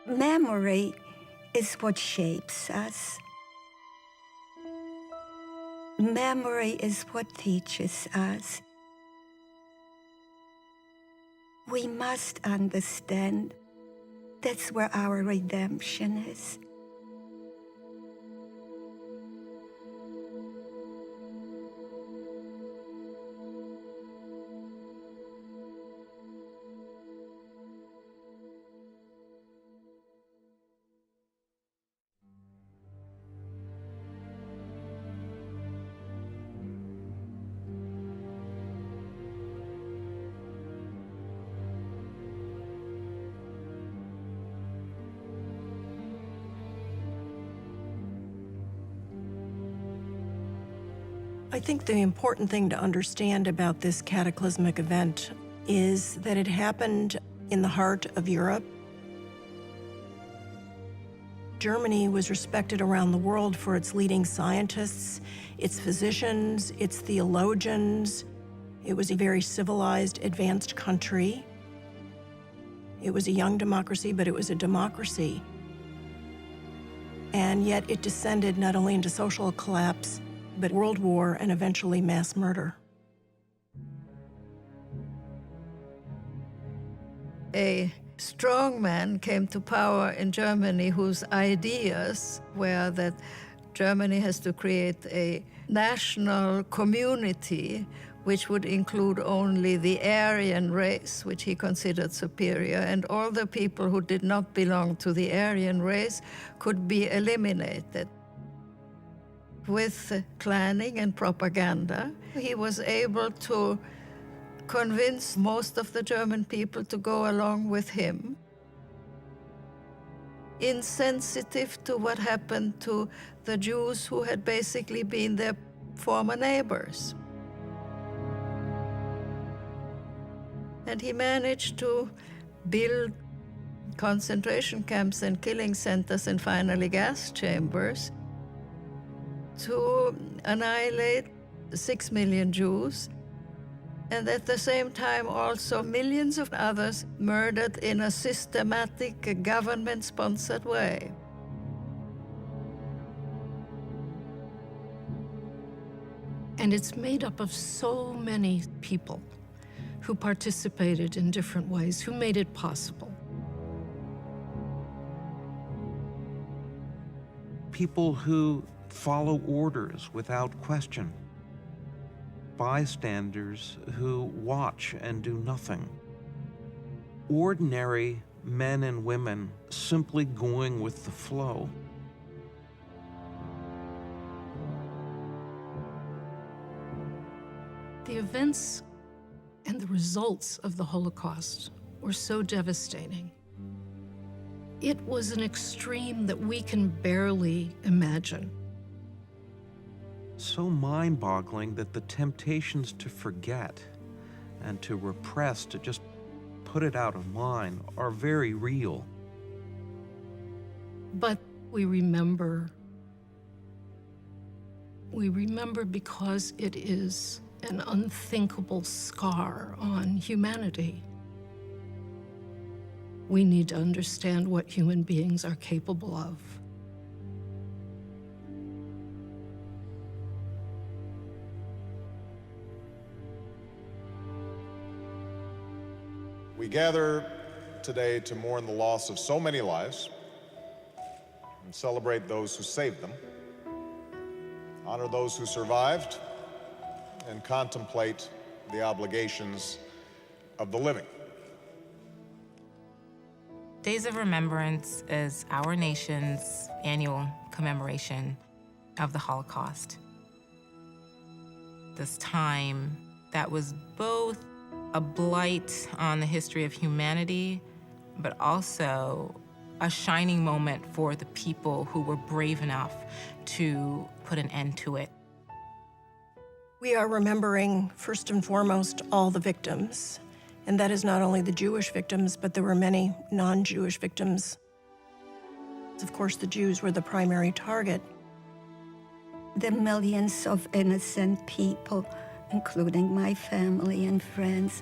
Memory is what shapes us. Memory is what teaches us. We must understand that's where our redemption is. I think the important thing to understand about this cataclysmic event is that it happened in the heart of Europe. Germany was respected around the world for its leading scientists, its physicians, its theologians. It was a very civilized, advanced country. It was a young democracy, but it was a democracy. And yet it descended not only into social collapse, but world war and eventually mass murder. A strong man came to power in Germany whose ideas were that Germany has to create a national community which would include only the Aryan race, which he considered superior, and all the people who did not belong to the Aryan race could be eliminated. With planning and propaganda, he was able to convince most of the German people to go along with him. Insensitive to what happened to the Jews who had basically been their former neighbors. And he managed to build concentration camps and killing centers and finally gas chambers to annihilate 6 million Jews, and at the same time also millions of others murdered in a systematic government-sponsored way. And it's made up of so many people who participated in different ways, who made it possible. People who follow orders without question. Bystanders who watch and do nothing. Ordinary men and women simply going with the flow. The events and the results of the Holocaust were so devastating. It was an extreme that we can barely imagine. So mind-boggling that the temptations to forget and to repress, to just put it out of mind, are very real. But we remember. We remember because it is an unthinkable scar on humanity. We need to understand what human beings are capable of. We gather today to mourn the loss of so many lives and celebrate those who saved them, honor those who survived, and contemplate the obligations of the living. Days of Remembrance is our nation's annual commemoration of the Holocaust. This time that was both a blight on the history of humanity, but also a shining moment for the people who were brave enough to put an end to it. We are remembering, first and foremost, all the victims. And that is not only the Jewish victims, but there were many non-Jewish victims. Of course, the Jews were the primary target. The millions of innocent people, including my family and friends,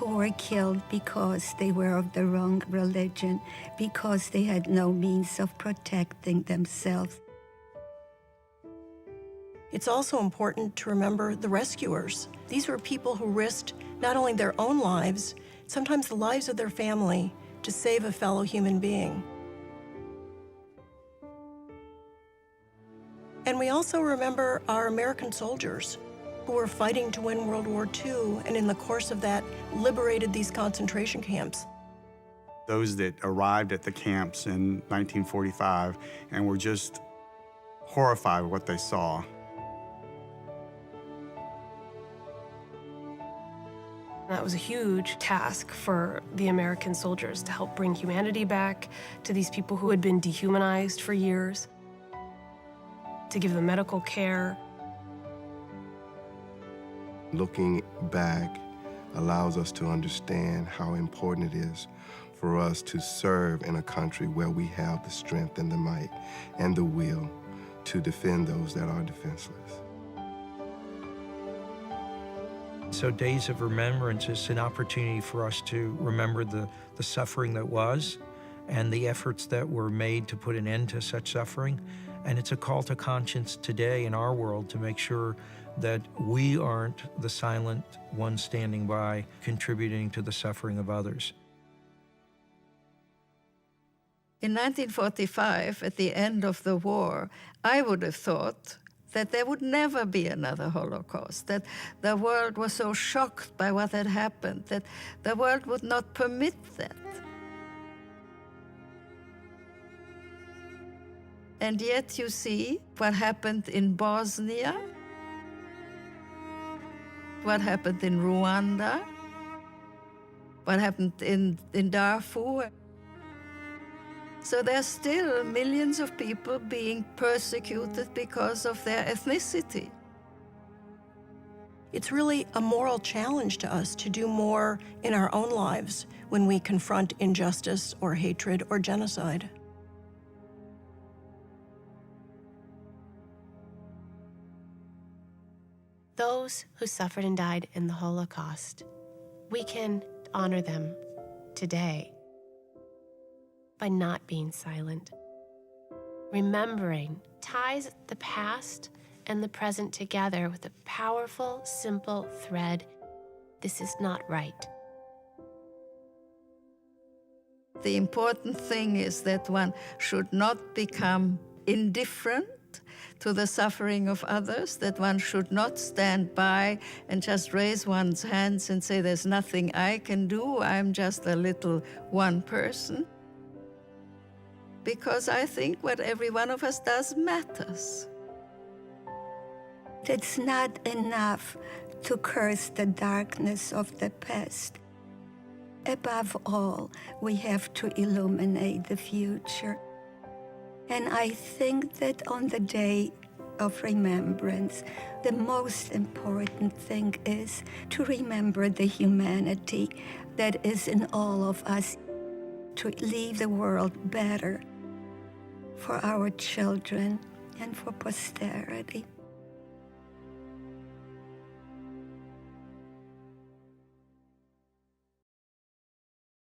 who were killed because they were of the wrong religion, because they had no means of protecting themselves. It's also important to remember the rescuers. These were people who risked not only their own lives, sometimes the lives of their family, to save a fellow human being. And we also remember our American soldiers who were fighting to win World War II, and in the course of that, liberated these concentration camps. Those that arrived at the camps in 1945 and were just horrified with what they saw. That was a huge task for the American soldiers to help bring humanity back to these people who had been dehumanized for years, to give them medical care. Looking back allows us to understand how important it is for us to serve in a country where we have the strength and the might and the will to defend those that are defenseless. So Days of Remembrance is an opportunity for us to remember the suffering that was and the efforts that were made to put an end to such suffering. And it's a call to conscience today in our world to make sure that we aren't the silent ones standing by, contributing to the suffering of others. In 1945, at the end of the war, I would have thought that there would never be another Holocaust, that the world was so shocked by what had happened, that the world would not permit that. And yet you see what happened in Bosnia, what happened in Rwanda, what happened in Darfur. So there's still millions of people being persecuted because of their ethnicity. It's really a moral challenge to us to do more in our own lives when we confront injustice or hatred or genocide. Those who suffered and died in the Holocaust, we can honor them today by not being silent. Remembering ties the past and the present together with a powerful, simple thread. This is not right. The important thing is that one should not become indifferent to the suffering of others, that one should not stand by and just raise one's hands and say, there's nothing I can do, I'm just a little one person. Because I think what every one of us does matters. It's not enough to curse the darkness of the past. Above all, we have to illuminate the future. And I think that on the day of remembrance, the most important thing is to remember the humanity that is in all of us, to leave the world better for our children and for posterity.